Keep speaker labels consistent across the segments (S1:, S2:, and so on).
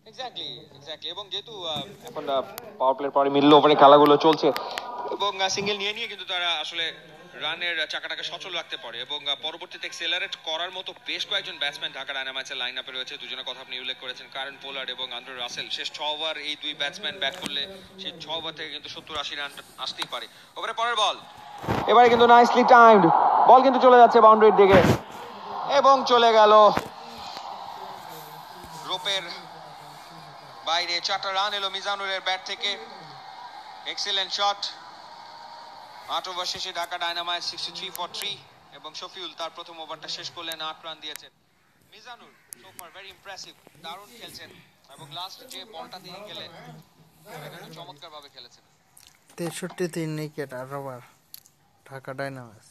S1: Exactly এবং যেহেতু এখন পাওয়ার প্লের পরে মিডল ওভারে খেলাগুলো চলছে এবং সিঙ্গেল নিয়ে নিয়ে কিন্তু তারা আসলে রানের চাকাটাকে সচল রাখতে পারে এবং পরবর্তীতে এক্সেলারেট করার মতো বেশ কয়েকজন ব্যাটসম্যান ঢাকা ডায়নামাইটসের লাইন আপে রয়েছে। দুজনের কথা আপনি উল্লেখ করেছেন, কারেন পোলার্ড এবং আন্দ্রে রাসেল। শেষ 6 ওভার এই দুই ব্যাটসম্যান ব্যাট করলে সেই 6 ওভার থেকে কিন্তু 70-80 রান আসতেই পারে। ওভারে পরের বল, এবারে কিন্তু নাইসলি টাইমড বল কিন্তু চলে যাচ্ছে বাউন্ডারির দিকে এবং চলে গেল রোপের বাইরে। 4টা রান এলো মিজানুরের ব্যাট থেকে। Excellent shot. 8 ওভার শেষে ঢাকা ডায়নামাইটস 63 ফর 3 এবং শফিউল তার প্রথম ওভারটা শেষ করলেন 8 রান দিয়েছেন। Mizanur so far very impressive, দারুণ খেলছেন এবং লাস্ট যে বলটা তিনি খেলেন এটা চমৎকার ভাবে খেলেছেন।
S2: 63 wicket 8 over Dhaka Dynamites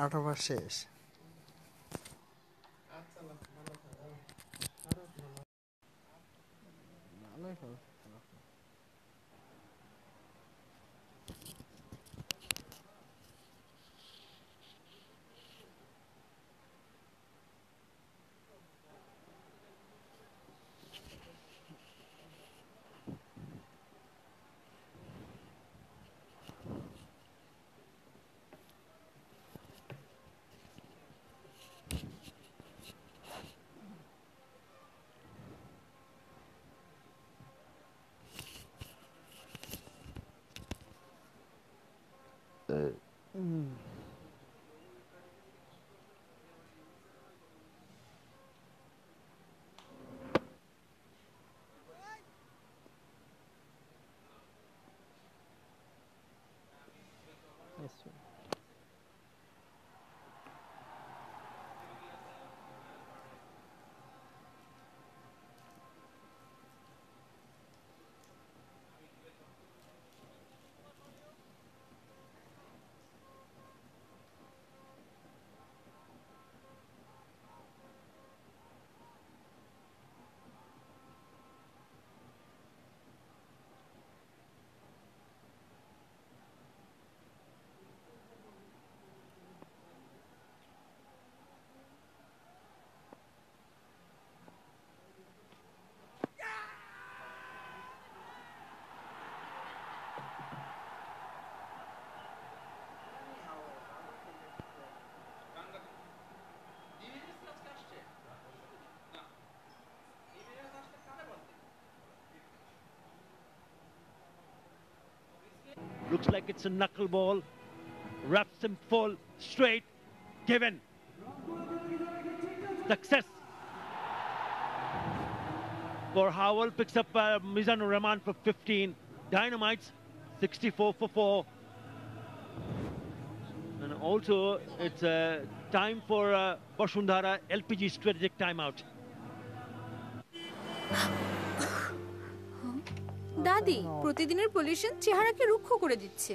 S2: 8 over শেষ।
S3: Looks like it's a knuckleball. Wraps him full, straight, given. Success for Howell. Picks up Mizanur Rahman for 15. Dynamites 64 for 4. And also it's time for Bashundhara LPG strategic timeout.
S4: দাদি, প্রতিদিনের pollution চেহারাকে রুক্ষ করে দিচ্ছে।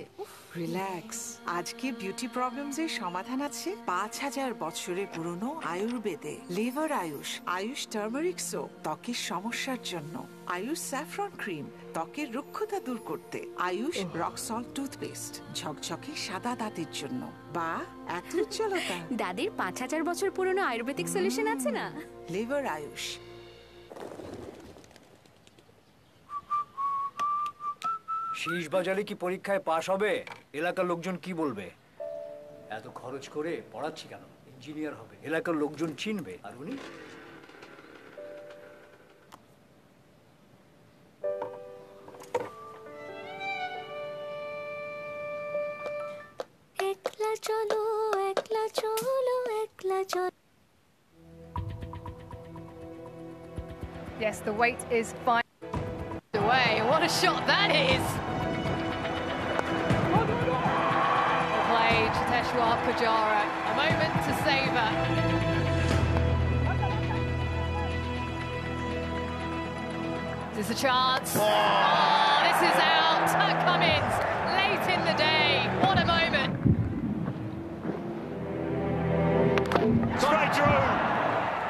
S5: Relax, আজকে beauty problems এর সমাধান আছে 5000 বছরের পুরনো আয়ুর্বেদে। Lever Ayush, Ayush turmeric soap ত্বকের সমস্যার জন্য, আয়ুষ স্যাফরন ক্রিম ত্বকের রুক্ষতা দূর করতে, আয়ুষ রক সল্ট টুথপেস্ট ঝকঝকে সাদা দাঁতের জন্য, বা এত উজ্জ্বলতা।
S4: দাদির 5000 বছর পুরনো আয়ুর্বেদিক সলিউশন আছে না?
S5: লিভার আয়ুষ।
S6: শীষ বাজালে কি পরীক্ষায় পাশ হবে? এলাকার লোকজন কি বলবে? এত খরচ করে পড়াচ্ছি কেন? ইঞ্জিনিয়ার হবে, এলাকার লোকজন চিনবে। আর উনি
S4: একলা চলো, একলা চলো, একলা চলো।
S7: Yes, the wait is fine. Away. What a shot that is! Play Cheteshwar Pujara. A moment to savour. This is a chance. Oh, this is out. Cummins late in the day. What a moment!
S8: Straight through.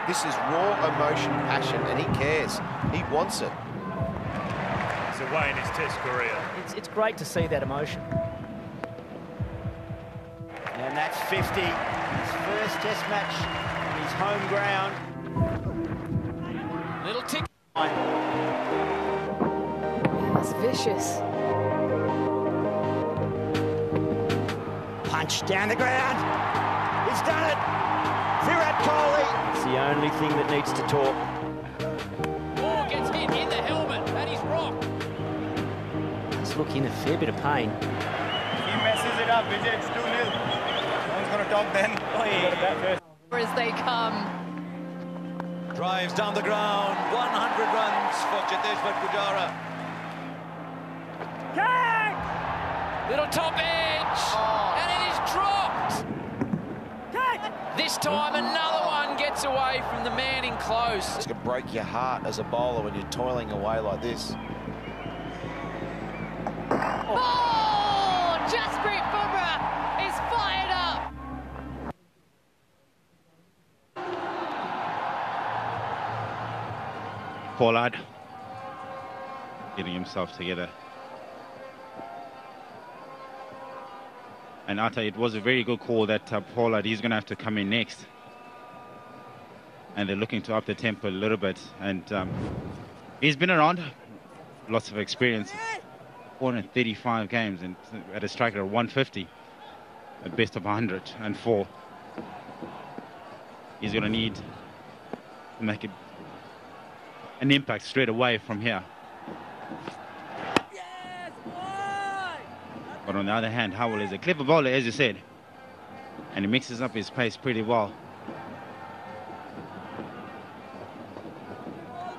S8: This is raw emotion, passion, and he cares. He wants it.
S9: Away in his Test career.
S10: It's great to see that emotion. And that's 50. His first test match on his home ground.
S7: Little tick. That's vicious.
S10: Punch down the ground. He's done it. Virat Kohli. It's the only thing that needs to talk.
S7: Oh, gets hit in the helmet, and he's rocked.
S10: He's looking in a fair bit of pain.
S9: He messes it up, Vijay. It's 2-0. No one's going to talk then. Oh, yeah.
S7: As they come.
S11: Drives down the ground. 100 runs for Cheteshwar Pujara.
S7: Little top edge, and it is dropped. This time another one gets away from the man in close.
S8: It's going to break your heart as a bowler when you're toiling away like this.
S7: Oh, Jasprit Bumrah is fired up.
S12: Pollard getting himself together. And Atta, it was a very good call that Pollard, he's going to have to come in next. And they're looking to up the tempo a little bit. And he's been around, lots of experience. 435 games and at a striker of 150, at best of 104. He's going to need to make an impact straight away from here. But on the other hand, Howell is a clever bowler, as you said, and he mixes up his pace pretty well.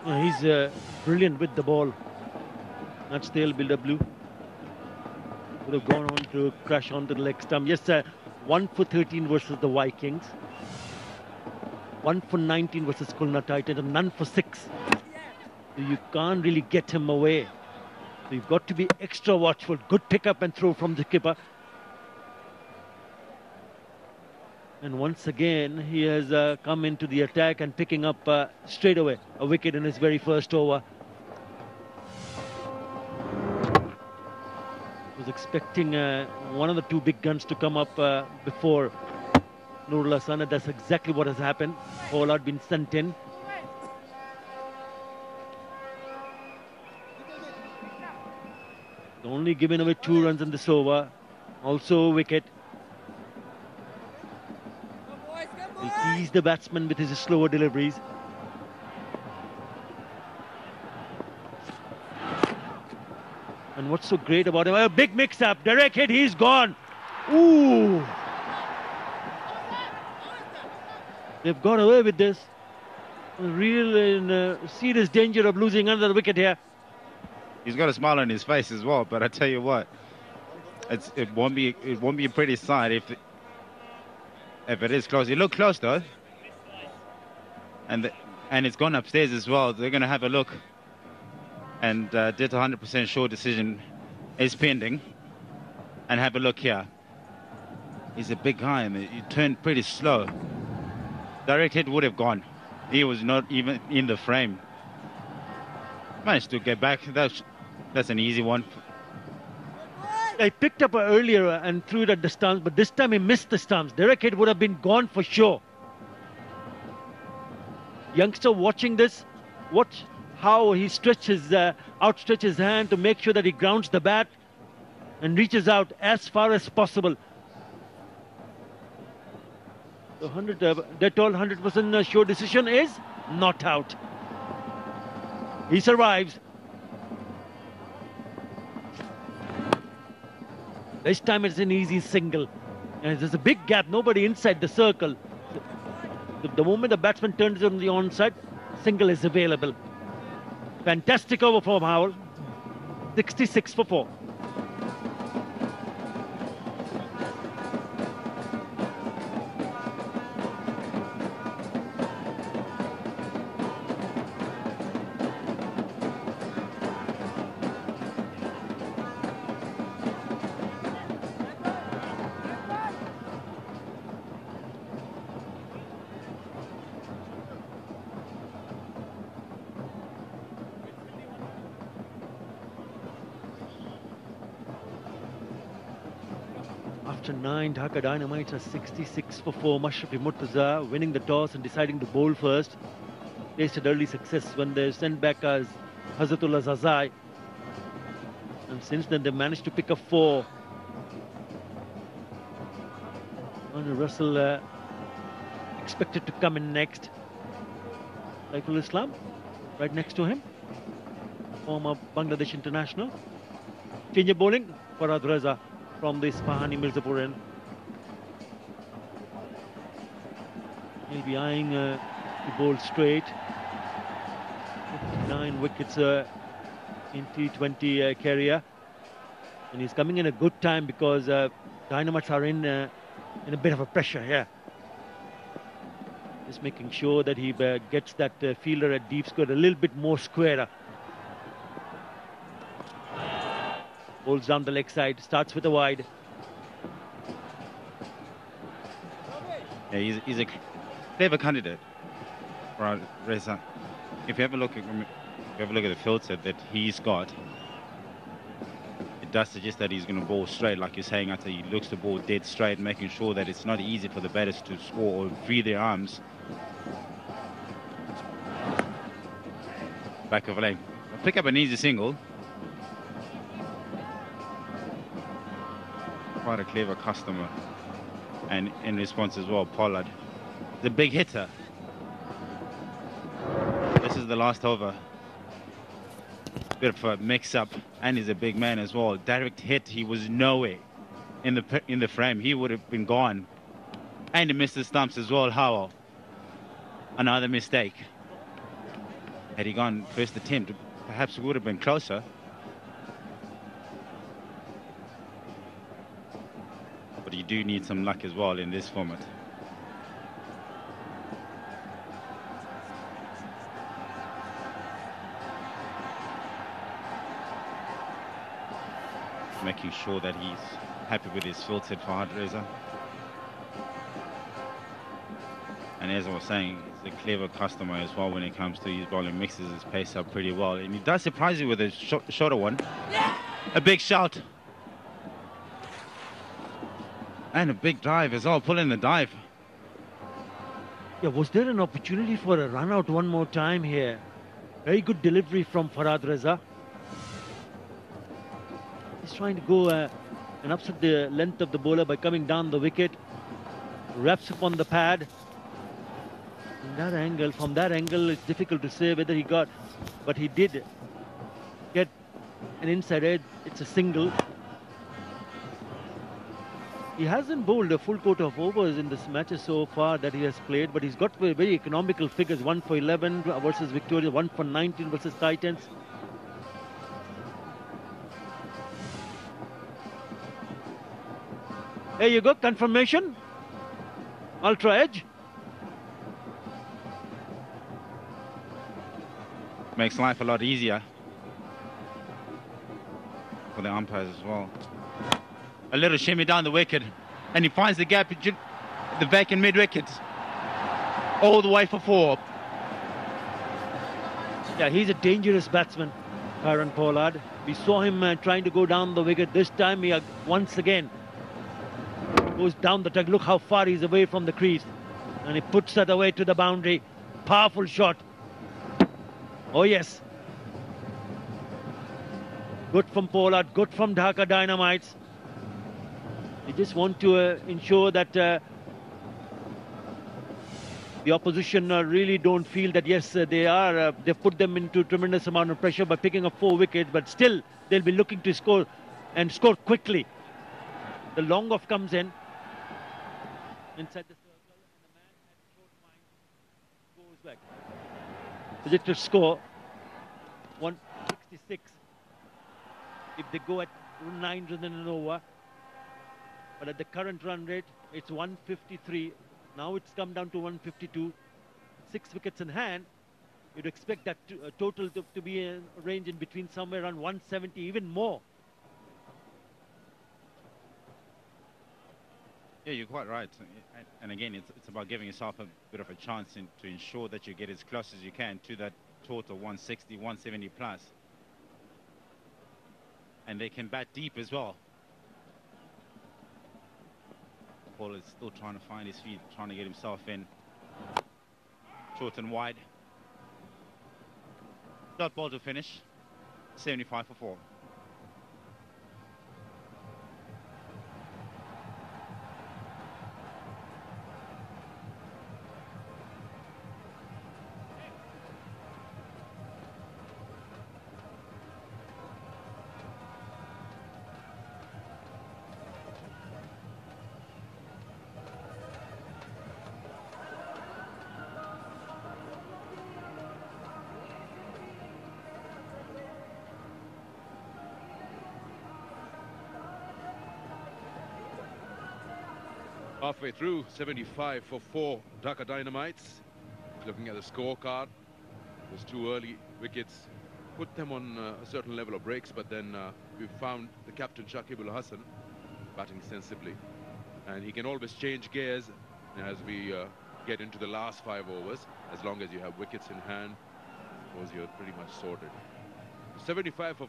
S3: He's brilliant with the ball. That's the LBW. Would have gone on to crash onto the leg stump. Yes, 1 for 13 versus the Vikings. 1 for 19 versus Khulna Titans, and none for 6. So you can't really get him away. So you've got to be extra watchful. Good pick up and throw from the keeper. And once again, he has come into the attack and picking up straight away a wicket in his very first over. Was expecting one of the two big guns to come up before Nurul Hasan. That's exactly what has happened. Pollard been sent in. Only given away 2 runs in this over. Also a wicket. He teased the batsman with his slower deliveries. And what's so great about him? A big mix-up. Direct hit. He's gone. Ooh. They've got away with this. Real in serious danger of losing another wicket here.
S12: He's got a smile on his face as well, but I tell you what, it won't be a pretty sight if it is close. It looked close though, and it's gone upstairs as well. They're going to have a look, and did 100% sure decision is pending, and have a look here. He's a big guy, and he turned pretty slow. Direct hit would have gone. He was not even in the frame. Managed to get back. That's an easy one.
S3: I picked up earlier and threw it at the stumps, but this time he missed the stumps. Direct hit would have been gone for sure. Youngster watching this, watch how he outstretches his hand to make sure that he grounds the bat and reaches out as far as possible. So that all 100% sure decision is not out. He survives. This time it's an easy single. And there's a big gap, nobody inside the circle. The moment the batsman turns on the onside, single is available. Fantastic over from Howell. 66 for 4. After 9, Dhaka Dynamites are 66 for 4. Mashrafi Murtaza winning the toss and deciding to bowl first. Tasted early success when they sent back as Hazratullah Zazai. And since then they managed to pick up 4. And Russell expected to come in next. Saiful Islam right next to him. Former Bangladesh international. Change of bowling. Farhad Reza from the Isfahani Mirzapur end. He'll be eyeing to bowl straight. 59 wickets in T20 career. And he's coming in a good time because Dynamites are in a bit of a pressure here. Just making sure that he gets that fielder at deep square a little bit more squarer. Bowls down the leg side, starts with a wide.
S12: Yeah, he's a clever candidate, right, Reza. If you have a look at the field set that he's got, it does suggest that he's going to bowl straight, like you're saying. After he looks to bowl dead straight, making sure that it's not easy for the batters to score or free their arms. Back of a leg, pick up an easy single. Quite a clever customer, and in response as well, Pollard, the big hitter. This is the last over. Bit of a mix-up, and he's a big man as well. Direct hit, he was nowhere in the frame. He would have been gone, and he missed the stumps as well. Howell, another mistake. Had he gone first attempt, perhaps it would have been closer. But you do need some luck as well in this format. Making sure that he's happy with his field set for Farhad Reza. And as I was saying, he's a clever customer as well when it comes to his bowling. Mixes his pace up pretty well. And he does surprise you with a shorter one. A big shout. And a big dive as well, pulling the dive.
S3: Yeah, was there an opportunity for a run out one more time here? Very good delivery from Farhad Reza. He's trying to go and upset the length of the bowler by coming down the wicket. Wraps up on the pad. From that angle, it's difficult to say whether he got, but he did get an inside edge. It's a single. He hasn't bowled a full quota of overs in this match so far that he has played, but he's got very economical figures. 1 for 11 versus Victoria, 1 for 19 versus Titans. There you go, confirmation. Ultra edge.
S12: Makes life a lot easier for the umpires as well. A little shimmy down the wicket, and he finds the gap, the vacant mid-wicket, all the way for 4.
S3: Yeah, he's a dangerous batsman, Aaron Pollard. We saw him trying to go down the wicket. This time he once again goes down the track. Look how far he's away from the crease, and he puts that away to the boundary. Powerful shot. Oh yes. Good from Pollard, good from Dhaka Dynamites. They just want to ensure that the opposition really don't feel that, yes, they've put them into tremendous amount of pressure by picking up 4 wickets, but still they'll be looking to score and score quickly. The long off comes in inside the circle, and the man at short mind goes back. Projected score 166 if they go at 9 rather than an over. But at the current run rate, it's 153. Now it's come down to 152. 6 wickets in hand. You'd expect that total to be a range in between somewhere around 170, even more.
S12: Yeah, you're quite right. And again, it's about giving yourself a bit of a chance to ensure that you get as close as you can to that total 160, 170 plus. And they can bat deep as well. Paul is still trying to find his feet, trying to get himself in. Short and wide. Dot ball to finish. 75 for 4.
S13: Halfway through, 75 for 4 Dhaka Dynamites. Looking at the scorecard, those 2 early wickets put them on a certain level of breaks, but then we found the captain Shakib Al Hasan batting sensibly, and he can always change gears as we get into the last 5 overs. As long as you have wickets in hand, of course you're pretty much sorted. 75 for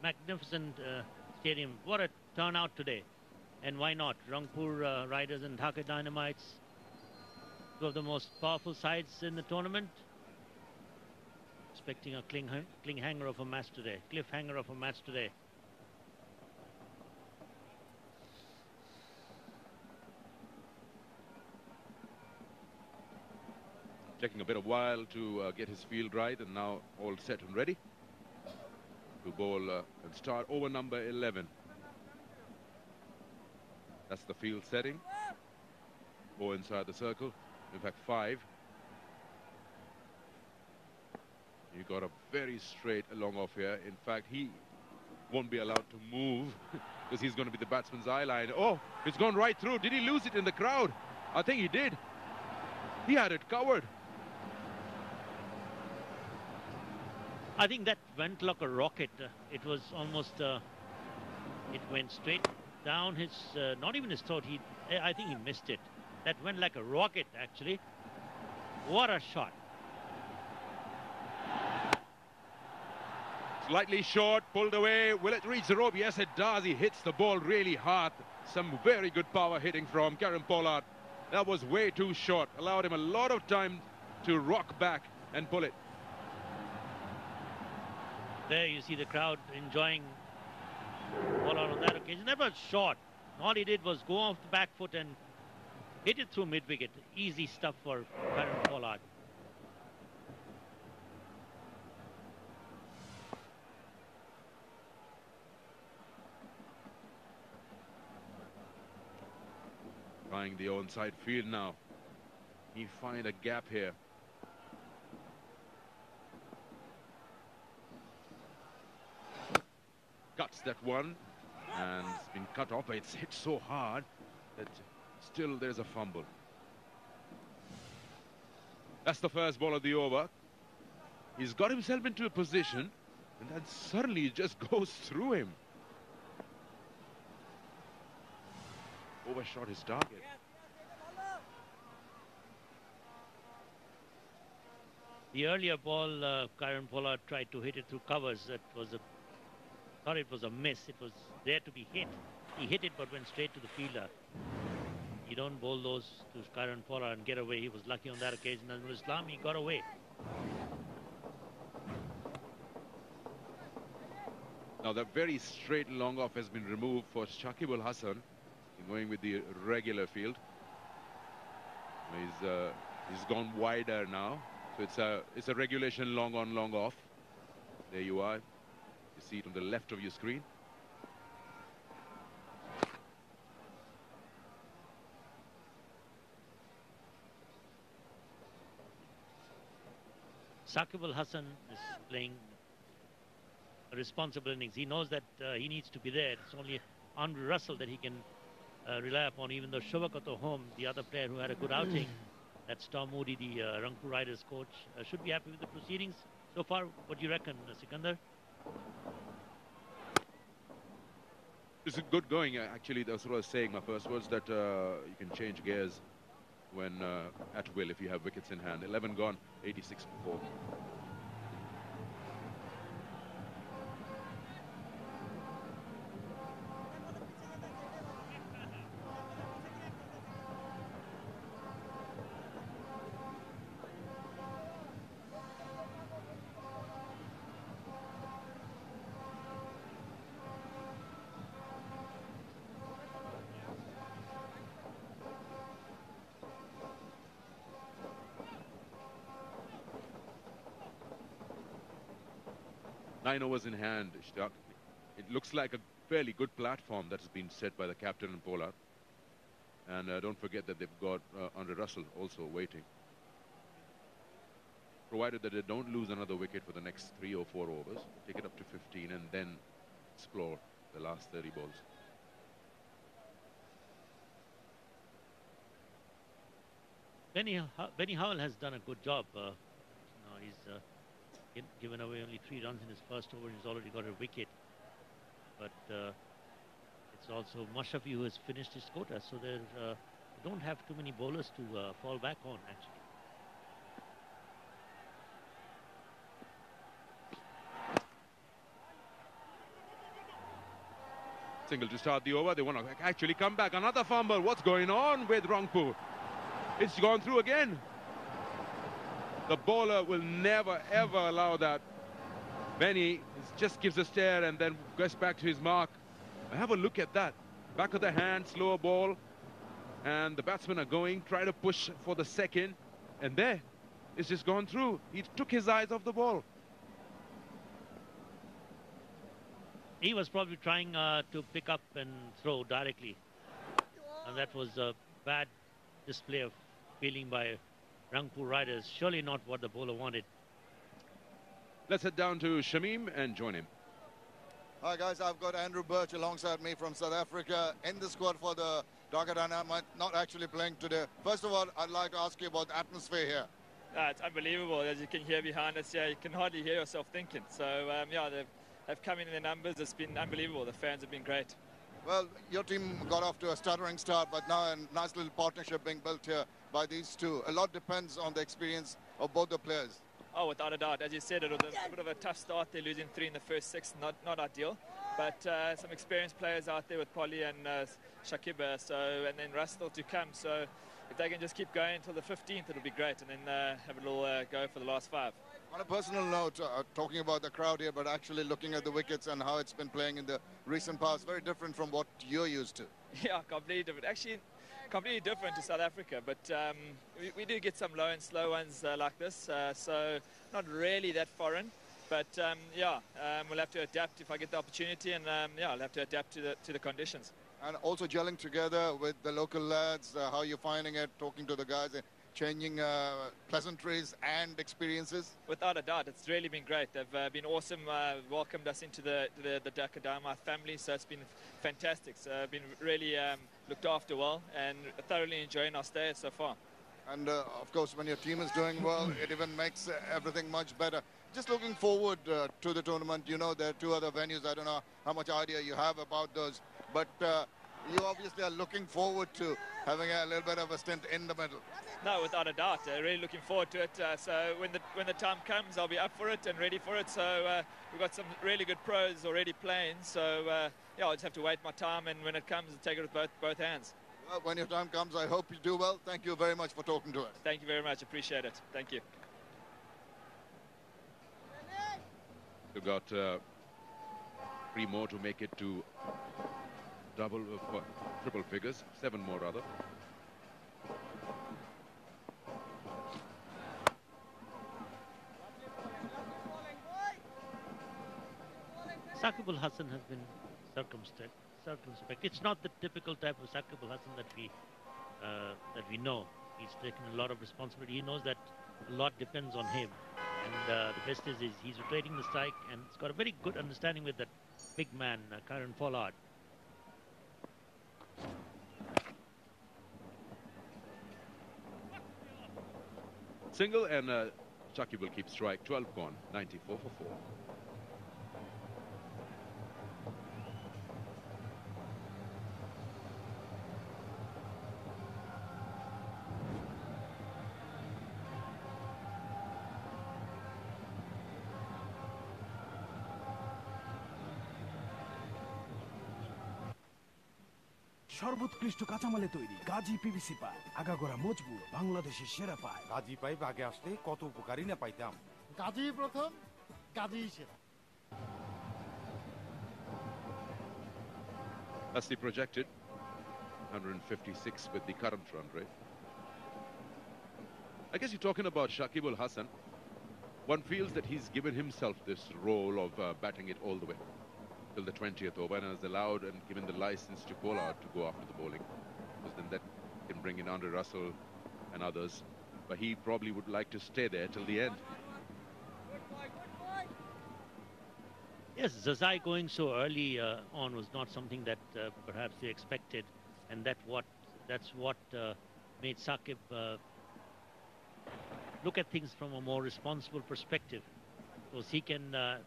S3: Magnificent stadium. What a turnout today. And why not? Rangpur Riders and Dhaka Dynamites, 2 of the most powerful sides in the tournament. Expecting a cliffhanger of a match today.
S13: taking a bit of while to get his field right, and now all set and ready to bowl and start over number 11. That's the field setting. 4 inside the circle, in fact 5. You got a very straight long off here. In fact, he won't be allowed to move because he's going to be the batsman's eye line. Oh, it's gone right through. Did he lose it in the crowd? I think he did. He had it covered.
S3: I think that went like a rocket. It was almost, it went straight down his, not even his throat. I think he missed it. That went like a rocket, actually. What a shot.
S13: Slightly short, pulled away. Will it reach the rope? Yes, it does. He hits the ball really hard. Some very good power hitting from Karen Pollard. That was way too short. Allowed him a lot of time to rock back and pull it.
S3: There you see the crowd enjoying Pollard on that occasion. That was short. All he did was go off the back foot and hit it through mid-wicket. Easy stuff for Karen Pollard.
S13: Trying the onside field now. He find a gap here. Cuts that one, and it's been cut off. It's hit so hard that still there's a fumble. That's the first ball of the over. He's got himself into a position, and then suddenly it just goes through him. Overshot his target.
S3: The earlier ball, Karen Pollard tried to hit it through covers. That was a, thought it was a miss. It was there to be hit. He hit it but went straight to the fielder. You don't bowl those to Karen Pollard and get away. He was lucky on that occasion. Nazrul Islam, he got away.
S13: Now that very straight long off has been removed for Shakib Al Hasan, going with the regular field. He's gone wider now, so it's a regulation long on, long off. There you are. You see it on the left of your screen.
S3: Shakib Al Hasan is playing responsible innings. He knows that he needs to be there. It's only Andrew Russell that he can rely upon, even though Shobakato Home, the other player who had a good outing, that's Tom Moody, the Rangpur Riders coach, should be happy with the proceedings. So far, what do you reckon, Sikandar?
S13: It's a good going, actually. That's what I was saying. My first words that you can change gears when at will if you have wickets in hand. 11 gone, 86 for 4. Nine overs in hand, Ishtaq. It looks like a fairly good platform that has been set by the captain and bowler. And don't forget that they've got Andre Russell also waiting. Provided that they don't lose another wicket for the next 3 or 4 overs, take it up to 15 and then explore the last 30 balls.
S3: Benny Howell has done a good job. He's given away only 3 runs in his first over. He's already got a wicket. But it's also Mashrafi who has finished his quota. So they don't have too many bowlers to fall back on, actually.
S13: Single to start the over. They want to actually come back. Another fumble. What's going on with Rangpur? It's gone through again. The bowler will never, ever allow that. Benny just gives a stare and then goes back to his mark. Have a look at that. Back of the hand, slower ball. And the batsmen are going, try to push for the second. And there, it's just gone through. He took his eyes off the ball.
S3: He was probably trying to pick up and throw directly. And that was a bad display of feeling by Rangpur Riders. Surely not what the bowler wanted.
S13: Let's head down to Shamim and join him.
S14: Hi guys, I've got Andrew Birch alongside me from South Africa in the squad for the Dhaka Dynamite, not actually playing today. First of all, I'd like to ask you about the atmosphere here.
S15: It's unbelievable. As you can hear behind us here, you can hardly hear yourself thinking. So yeah, they've come in their numbers. It's been unbelievable. The fans have been great.
S14: Well, your team got off to a stuttering start, but now a nice little partnership being built here by these two. A lot depends on the experience of both the players.
S15: Oh, without a doubt. As you said, it was a bit of a tough start. They're losing 3 in the first 6, not ideal. But some experienced players out there with Polly and Shakiba, and then Russell to come. So if they can just keep going until the 15th, it'll be great. And then have a little go for the last 5.
S14: On a personal note, talking about the crowd here, but actually looking at the wickets and how it's been playing in the recent past, very different from what you're used to.
S15: Yeah, completely different. Actually, completely different to South Africa, but we do get some low and slow ones like this, so not really that foreign. But yeah, we'll have to adapt if I get the opportunity, and yeah, I'll have to adapt to the conditions.
S14: And also gelling together with the local lads, how are you finding it, talking to the guys, changing pleasantries and experiences?
S15: Without a doubt, it's really been great. They've been awesome, welcomed us into the Dhaka Dynamite family, so it's been fantastic. So I've been really looked after well and thoroughly enjoying our stay so far.
S14: And of course, when your team is doing well, it even makes everything much better. Just looking forward to the tournament, you know, there are 2 other venues. I don't know how much idea you have about those, but you obviously are looking forward to having a little bit of a stint in the middle.
S15: No, without a doubt. Really looking forward to it. So when the time comes, I'll be up for it and ready for it. So we've got some really good pros already playing. So yeah, I'll just have to wait my time, and when it comes, I'll take it with both hands.
S14: Well, when your time comes, I hope you do well. Thank you very much for talking to us.
S15: Thank you very much. Appreciate it. Thank you.
S13: We've got 3 more to make it to triple figures, 7 more rather.
S3: Saqib Al Hasan has been circumspect. It's not the typical type of Saqib Al Hasan that we know. He's taken a lot of responsibility. He knows that a lot depends on him, And the best is he's rotating the strike, and he's got a very good understanding with that big man, Karen Pollard.
S13: Single and Shakib will keep strike. 12 gone, 94 for 4.
S16: সর্বোৎকৃষ্ট কাঁচামালে তৈরি Gazi PVC pipe আগাগোড়া মজবুত বাংলাদেশের সেরা pipe
S8: Gazi pipe আগে আসলে কত উপকারী না পাইতাম
S17: গাজী প্রথম গাজী সেরা
S13: That's the projected 156 with the current run rate. I guess you're talking about Shakib Al Hasan. One feels that he's given himself this role of batting it all the way till the 20th over, and has allowed and given the license to Pollard to go after the bowling, because then that can bring in Andre Russell and others, but he probably would like to stay there till the end.
S3: Yes, Zazai going so early on was not something that perhaps they expected, and that's what made Shakib look at things from a more responsible perspective, because he can at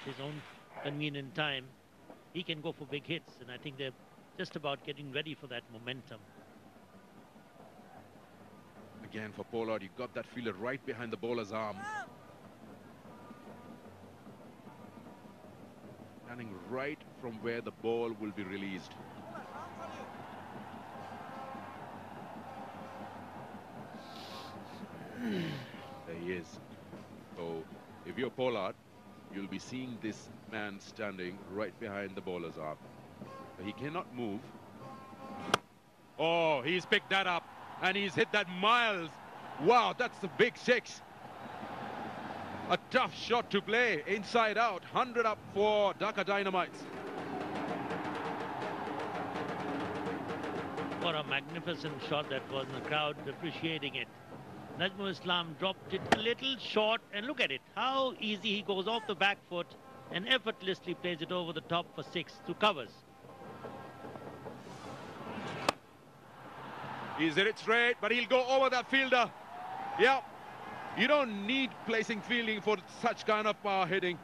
S3: his own convenient time he can go for big hits, and I think they're just about getting ready for that momentum.
S13: Again for Pollard, you got that fielder right behind the bowler's arm, standing right from where the ball will be released. There he is. So if you're Pollard, you'll be seeing this man standing right behind the bowler's arm. He cannot move. Oh, he's picked that up and he's hit that miles. Wow, that's a big six. A tough shot to play, inside out. 100 up for Dhaka Dynamites.
S3: What a magnificent shot that was, and the crowd appreciating it. Najmul Islam dropped it a little short, and look at it, how easy he goes off the back foot and effortlessly plays it over the top for 6 through covers.
S13: He's hit it straight, but he'll go over that fielder. Yeah, you don't need placing fielding for such kind of power hitting.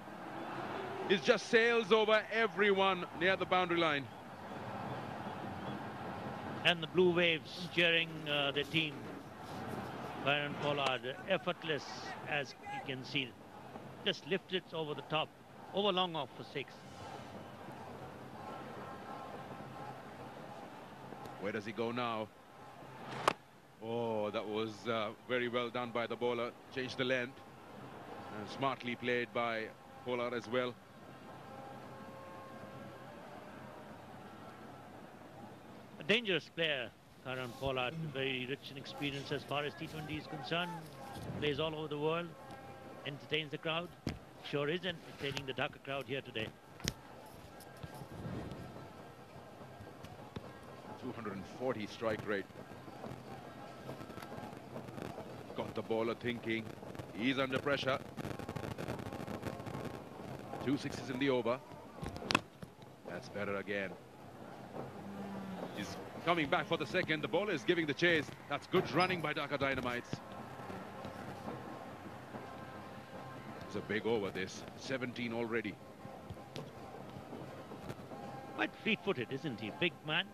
S13: It just sails over everyone near the boundary line.
S3: And the Blue Waves cheering the team. Byron Pollard, effortless as you can see. Just lifted it over the top, over long off for 6.
S13: Where does he go now? Oh, that was very well done by the bowler. Changed the length. And smartly played by Pollard as well.
S3: A dangerous player, Karan Pollard, very rich in experience as far as T20 is concerned. Plays all over the world, entertains the crowd. Sure is entertaining the Dhaka crowd here today.
S13: 240 strike rate. Got the bowler thinking. He's under pressure. 2 sixes in the over. That's better again. He's coming back for the second. The bowler is giving the chase. That's good running by Dhaka Dynamites. It's a big over this. 17 already.
S3: Quite fleet-footed, isn't he? Big man.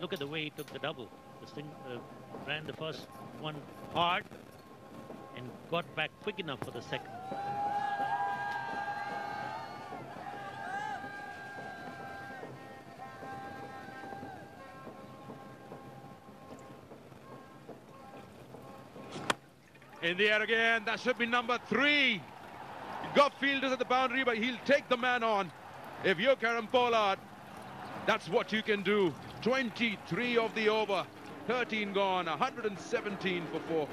S3: Look at the way he took the double. This thing ran the first one hard and got back quick enough for the second.
S13: In the air again, that should be number 3. You've got fielders at the boundary, but he'll take the man on. If you're Karan Pollard, that's what you can do. 23 of the over, 13 gone, 117 for 4.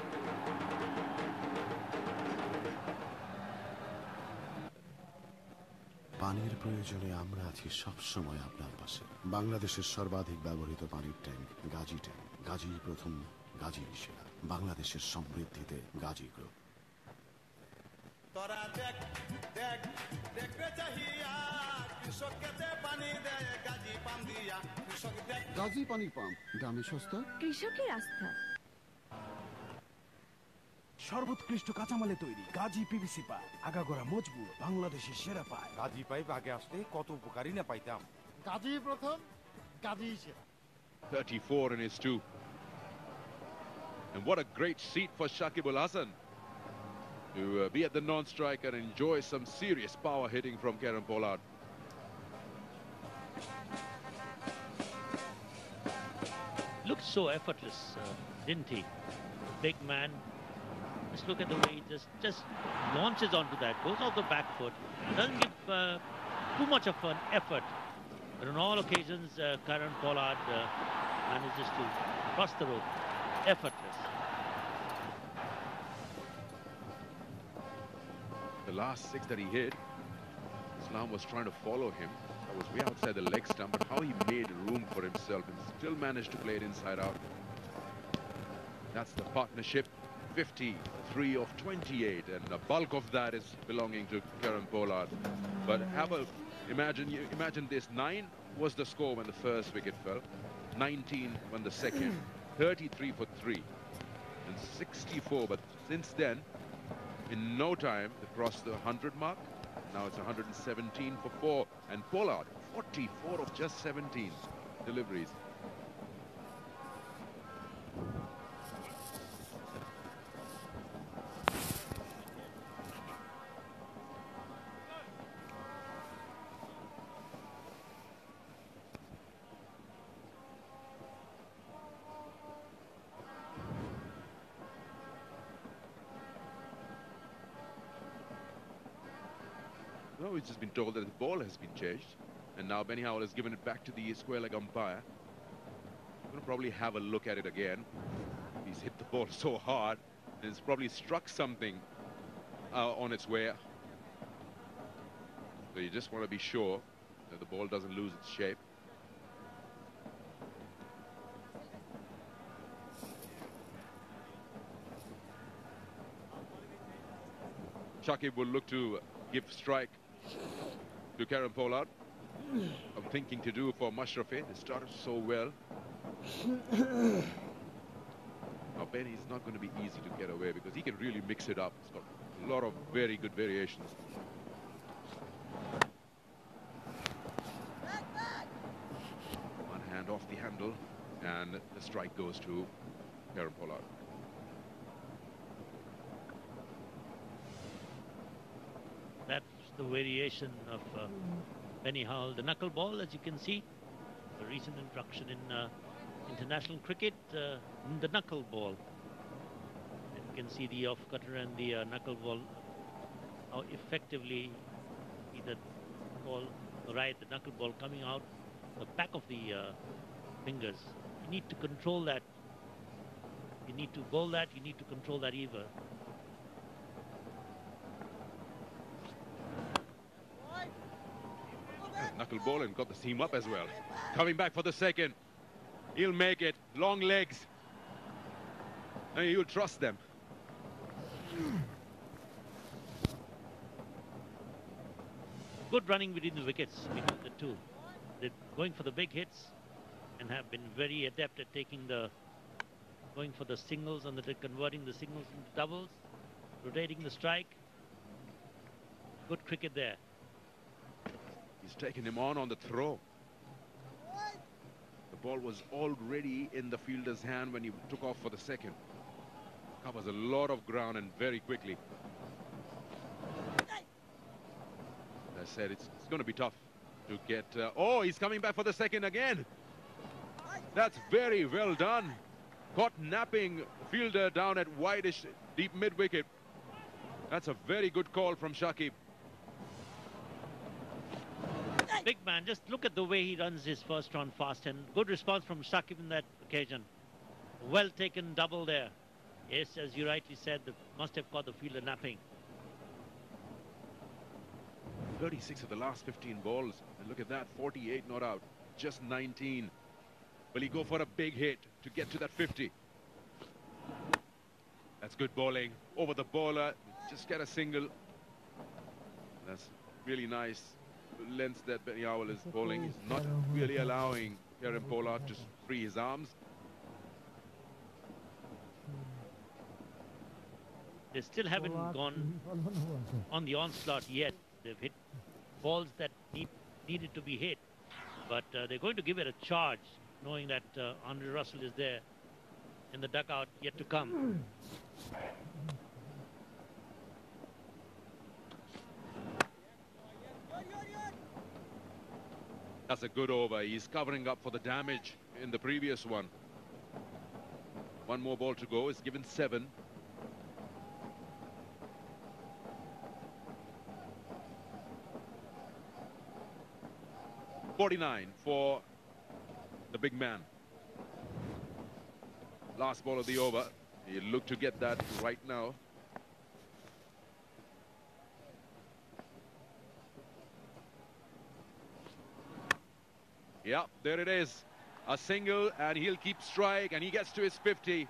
S18: পানির প্রয়োজনে আমরা আছি সব সময় আপনার পাশে। বাংলাদেশের সর্বাধিক ব্যবহৃত পানির ট্যাঙ্ক গাজী ট্যাঙ্ক। গাজী প্রথম, গাজী সেরা। বাংলাদেশের সমৃদ্ধিতে গাজী গ্রুপ। গাজী পানির পাম্প দামে সস্তা,
S4: কৃষকের আস্থা।
S16: সর্বোৎকৃষ্ট কাঁচামালে তৈরি গাজী পিভিসি পাইপ, আগাগোড়া মজবুত, বাংলাদেশের সেরা পাইপ।
S8: গাজী পাইপ আগে আসলে কত উপকারী না পাইতাম।
S17: গাজী প্রথম, গাজী সেরা।
S13: 34 in his two. And what a great seat for Shakib Al Hasan to be at the non-striker and enjoy some serious power hitting from Karen Pollard.
S3: Looked so effortless, didn't he? Big man. Just look at the way he just launches onto that, goes off the back foot, doesn't give too much of an effort. But on all occasions, Karen Pollard manages to cross the rope, effortless.
S13: The last six that he hit, Islam was trying to follow him. That was way outside the leg stump, but how he made room for himself and still managed to play it inside out. That's the partnership. 53 of 28, and the bulk of that is belonging to Karen Pollard. But imagine this: 9 was the score when the first wicket fell, 19 when the second, 33 for 3, and 64. But since then, in no time, they crossed the 100 mark. Now it's 117 for 4, and Pollard 44 of just 17 deliveries. No, we've just been told that the ball has been changed, and now Benny Howell has given it back to the square leg umpire. I'm going to probably have a look at it again. He's hit the ball so hard, and it's probably struck something on its way. So you just want to be sure that the ball doesn't lose its shape. Shakib will look to give strike to Karen Pollard. I'm thinking to do for Mashrafe. They started so well. Now Benny's not going to be easy to get away because he can really mix it up. He's got a lot of very good variations. One hand off the handle, and the strike goes to Karen Pollard.
S3: That's the variation of Benny Howell. The knuckleball, as you can see, a recent introduction in international cricket, the knuckleball. And you can see the off-cutter and the knuckleball, how effectively either ball, right, the knuckleball coming out the back of the fingers. You need to control that. You need to bowl that, you need to control that either.
S13: Knuckleball and got the seam up as well. Coming back for the second. He'll make it. Long legs. And you'll trust them.
S3: Good running between the wickets, between the two. They're going for the big hits and have been very adept at going for the singles and converting the singles into doubles, rotating the strike. Good cricket there.
S13: He's taken him on the throw. The ball was already in the fielder's hand when he took off for the second. Covers a lot of ground and very quickly. As I said, it's going to be tough to get... oh, he's coming back for the second again. That's very well done. Caught napping fielder down at wideish, deep mid-wicket. That's a very good call from Shakib.
S3: Big man, just look at the way he runs his first run fast, and good response from Shakib in that occasion. Well taken double there. Yes, as you rightly said, must have caught the fielder napping.
S13: 36 of the last 15 balls, and look at that, 48 not out, just 19. Will he go for a big hit to get to that 50? That's good bowling over the bowler. Just get a single. That's really nice length that Ben Yawal is bowling. He's not really allowing Kieran Pollard to free his arms.
S3: They still haven't gone on the onslaught yet. They've hit balls that needed to be hit. But they're going to give it a charge, knowing that Andre Russell is there in the dugout yet to come.
S13: That's a good over. He's covering up for the damage in the previous one. One more ball to go. He's given 7. .49 for the big man. Last ball of the over. He'll look to get that right now. Yeah, there it is. A single, and he'll keep strike, and he gets to his 50.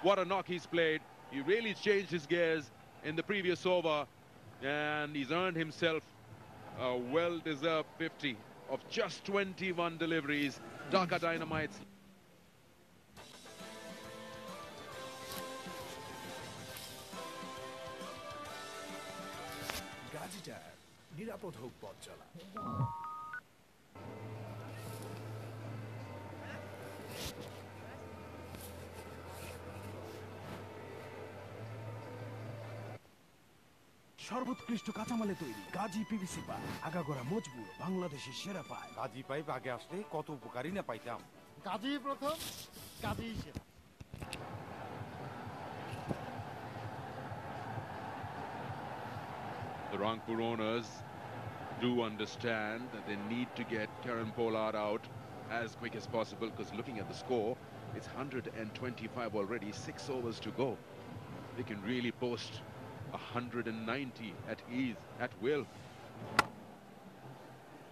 S13: What a knock he's played. He really changed his gears in the previous over, and he's earned himself a well-deserved 50 of just 21 deliveries. Dhaka Dynamites.
S16: গাজীটার নিরাপদ হোক পথ চলা। সর্বোৎকৃষ্ট কাঁচামালে তৈরি Gazi PVC pipe আগাগোড়া মজবুত বাংলাদেশের সেরা পাইপ।
S19: গাজী পাইপ আগে আসলে কত উপকারী না পাইতাম।
S17: গাজী প্রথম, গাজী সেরা।
S13: The Rangpur owners do understand that they need to get Kieran Pollard out as quick as possible, because looking at the score, it's 125 already, 6 overs to go. They can really post 190 at ease, at will.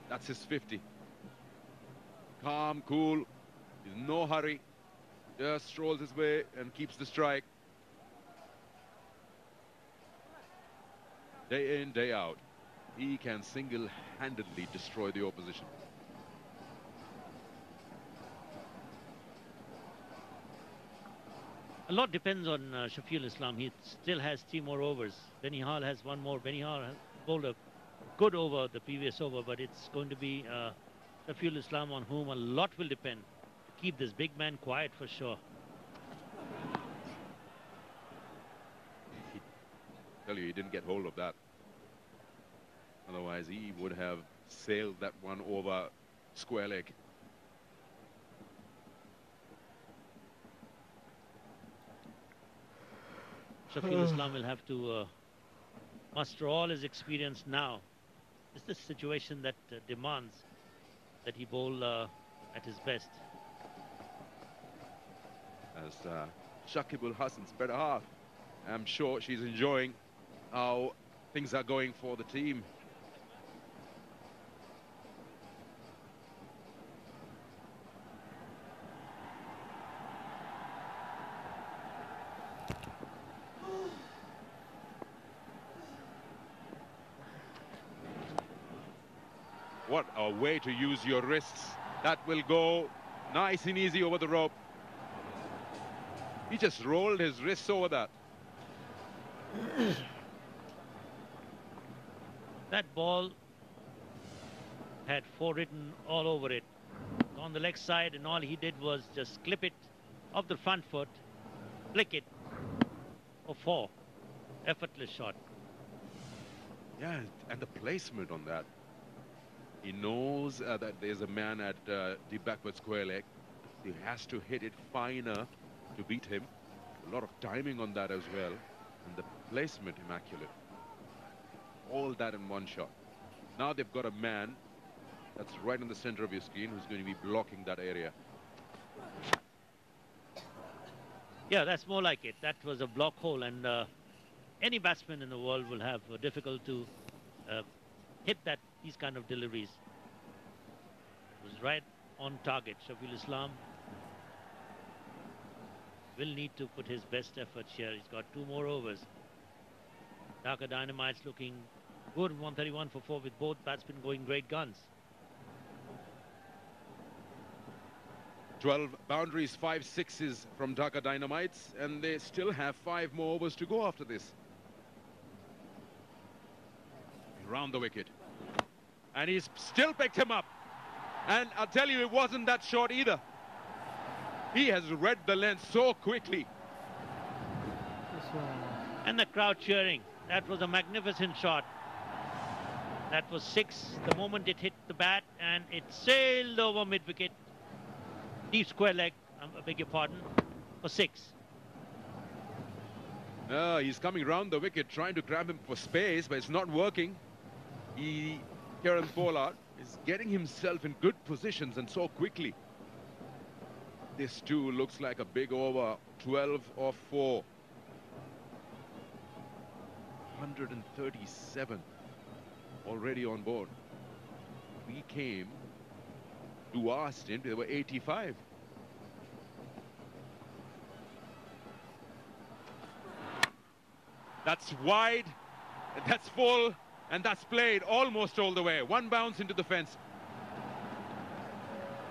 S13: That's his 50. Calm, cool, in no hurry, just strolls his way and keeps the strike. Day in, day out, he can single-handedly destroy the opposition.
S3: A lot depends on Shafiul Islam. He still has 3 more overs. Benny Hall has 1 more. Benny Hall has bowled a good over the previous over, but it's going to be Shafiul Islam on whom a lot will depend to keep this big man quiet for sure.
S13: Tell you, he didn't get hold of that. Otherwise, he would have sailed that one over square leg.
S3: Shafiul Islam will have to muster all his experience now. It's the situation that demands that he bowl at his best.
S13: As Shakibul Hassan's better half, I'm sure she's enjoying how things are going for the team. What a way to use your wrists. That will go nice and easy over the rope. He just rolled his wrists over that.
S3: That ball had 4 written all over it. On the leg side, and all he did was just clip it off the front foot, flick it for 4. Effortless shot.
S13: Yeah, and the placement on that. He knows that there's a man at the backward square leg. He has to hit it finer to beat him. A lot of timing on that as well. And the placement immaculate. All that in one shot. Now they've got a man that's right in the center of your screen who's going to be blocking that area.
S3: Yeah, that's more like it. That was a block hole, and any batsman in the world will have difficult to hit these kind of deliveries. It was right on target. Shafiul Islam will need to put his best efforts here. He's got 2 more overs. Dhaka Dynamites looking good 131 for 4 with both batsmen going great guns.
S13: 12 boundaries, 5 sixes from Dhaka Dynamites, and they still have 5 more overs to go after this. Round the wicket. And he's still picked him up. And I'll tell you, it wasn't that short either. He has read the length so quickly.
S3: And the crowd cheering. That was a magnificent shot. That was 6 the moment it hit the bat, and it sailed over mid-wicket. Deep square leg, I beg your pardon, for 6.
S13: He's coming round the wicket, trying to grab him for space, but it's not working. Kieran Pollard is getting himself in good positions and so quickly. This too looks like a big over, 12 off 4. 137 already on board. We came to our stint, there were 85. That's wide, that's full, and that's played almost all the way. One bounce into the fence.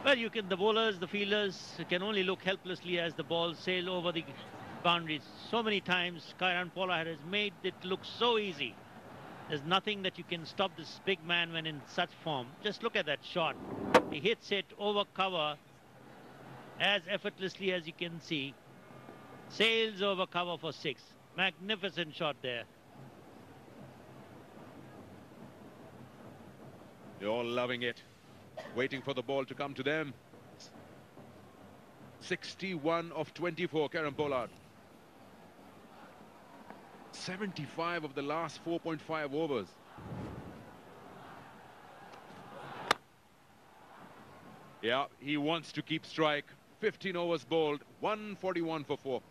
S3: Well, the bowlers, the fielders can only look helplessly as the ball sail over the boundaries. So many times, Kieran Pollard has made it look so easy. There's nothing that you can stop this big man when in such form. Just look at that shot. He hits it over cover as effortlessly as you can see. Sails over cover for 6. Magnificent shot there.
S13: They're all loving it, waiting for the ball to come to them. 61 of 24, Kieran Pollard. 75 of the last 4.5 overs. Yeah, he wants to keep strike. 15 overs bowled, 141 for 4.